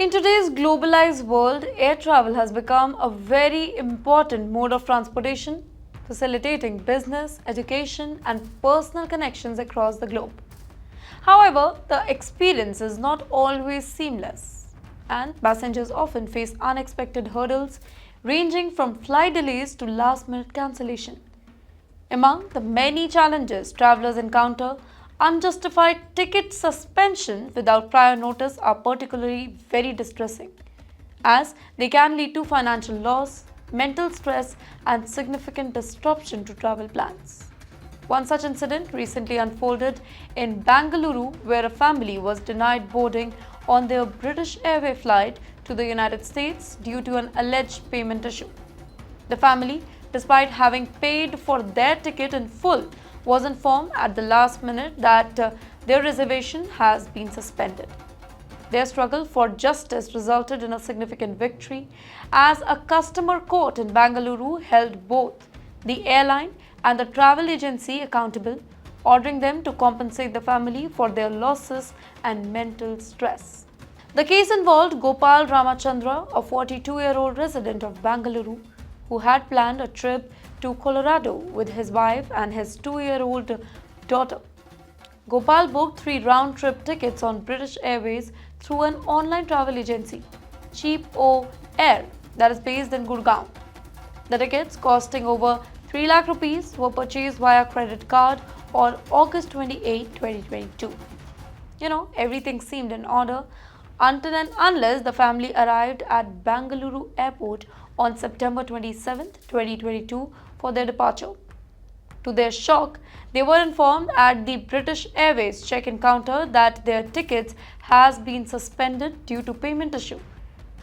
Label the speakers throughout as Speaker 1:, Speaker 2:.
Speaker 1: In today's globalized world, air travel has become a very important mode of transportation, facilitating business, education, and personal connections across the globe. However, the experience is not always seamless, and passengers often face unexpected hurdles ranging from flight delays to last minute cancellation. Among the many challenges travelers encounter, unjustified ticket suspension without prior notice are particularly very distressing, as they can lead to financial loss, mental stress, and significant disruption to travel plans. One such incident recently unfolded in Bengaluru, where a family was denied boarding on their British Airways flight to the United States due to an alleged payment issue. The family, despite having paid for their ticket in full, was informed at the last minute that their reservation has been suspended. Their struggle for justice resulted in a significant victory as a customer court in Bengaluru held both the airline and the travel agency accountable, ordering them to compensate the family for their losses and mental stress. The case involved Gopal Ramachandra, a 42-year-old resident of Bengaluru, who had planned a trip to Colorado with his wife and his 2-year-old daughter. Gopal booked 3 round-trip tickets on British Airways through an online travel agency, Cheap-O Air, that is based in Gurgaon. The tickets, costing over 3 lakh rupees, were purchased via credit card on August 28, 2022. Everything seemed in order until and unless the family arrived at Bengaluru Airport on September 27, 2022 for their departure. To their shock, they were informed at the British Airways check-in counter that their tickets has been suspended due to payment issue,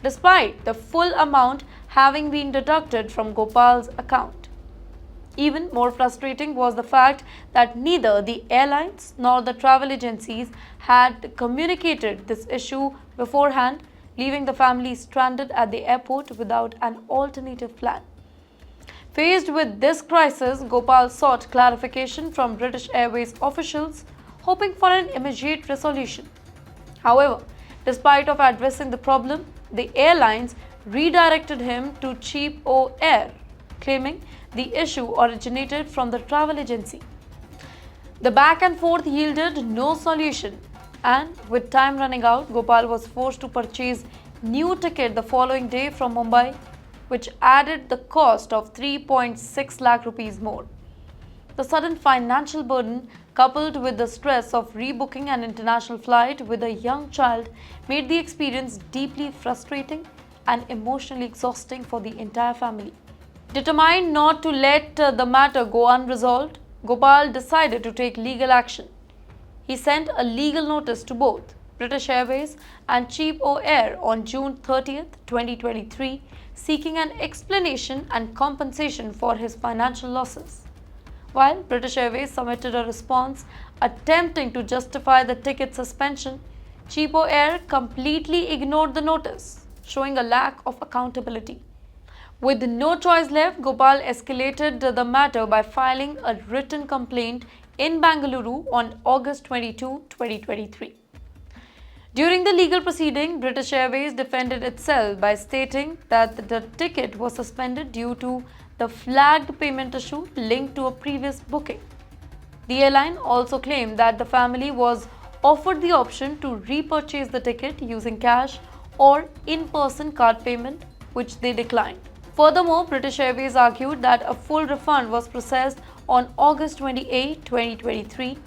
Speaker 1: despite the full amount having been deducted from Gopal's account. Even more frustrating was the fact that neither the airlines nor the travel agencies had communicated this issue beforehand, leaving the family stranded at the airport without an alternative plan. Faced with this crisis, Gopal sought clarification from British Airways officials, hoping for an immediate resolution. However, despite of addressing the problem, the airlines redirected him to Cheap-O Air, claiming the issue originated from the travel agency. The back and forth yielded no solution, and with time running out, Gopal was forced to purchase new ticket the following day from Mumbai, which added the cost of 3.6 lakh rupees more. The sudden financial burden, coupled with the stress of rebooking an international flight with a young child, made the experience deeply frustrating and emotionally exhausting for the entire family. Determined not to let the matter go unresolved, Gopal decided to take legal action. He sent a legal notice to both British Airways and Cheap-O Air on June 30, 2023, seeking an explanation and compensation for his financial losses. While British Airways submitted a response attempting to justify the ticket suspension, Cheap-O Air completely ignored the notice, showing a lack of accountability. With no choice left, Gopal escalated the matter by filing a written complaint in Bengaluru on August 22, 2023. During the legal proceeding, British Airways defended itself by stating that the ticket was suspended due to the flagged payment issue linked to a previous booking. The airline also claimed that the family was offered the option to repurchase the ticket using cash or in-person card payment, which they declined. Furthermore, British Airways argued that a full refund was processed on August 28, 2023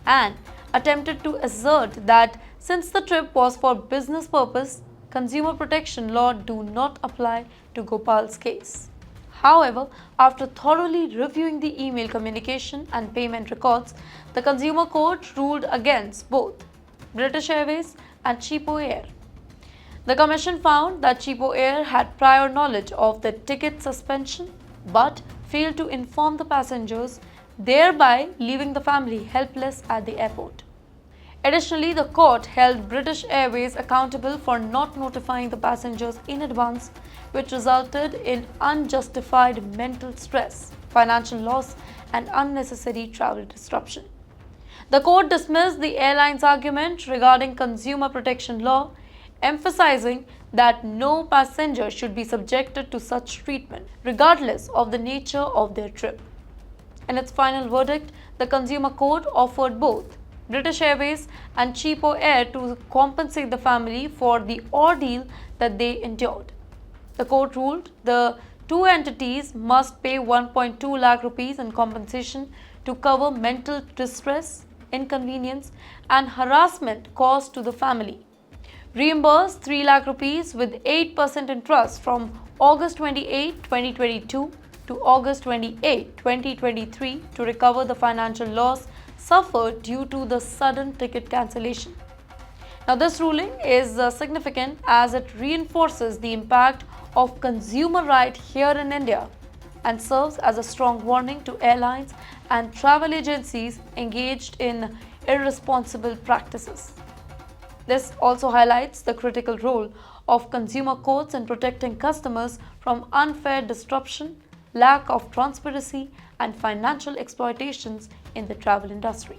Speaker 1: and attempted to assert that since the trip was for business purpose, consumer protection law do not apply to Gopal's case. However, after thoroughly reviewing the email communication and payment records, the Consumer Court ruled against both British Airways and Cheap-O Air. The Commission found that Cheap-O Air had prior knowledge of the ticket suspension but failed to inform the passengers, thereby leaving the family helpless at the airport. Additionally, the court held British Airways accountable for not notifying the passengers in advance, which resulted in unjustified mental stress, financial loss, and unnecessary travel disruption. The court dismissed the airline's argument regarding consumer protection law, emphasizing that no passenger should be subjected to such treatment, regardless of the nature of their trip. In its final verdict, the Consumer Court offered both British Airways and Cheapo Air to compensate the family for the ordeal that they endured. The court ruled the two entities must pay 1.2 lakh rupees in compensation to cover mental distress, inconvenience, and harassment caused to the family. Reimburse 3 lakh rupees with 8% interest from August 28, 2022 to August 28, 2023 to recover the financial loss suffered due to the sudden ticket cancellation. Now, this ruling is significant as it reinforces the impact of consumer right here in India and serves as a strong warning to airlines and travel agencies engaged in irresponsible practices. This also highlights the critical role of consumer courts in protecting customers from unfair disruption, lack of transparency, and financial exploitations in the travel industry.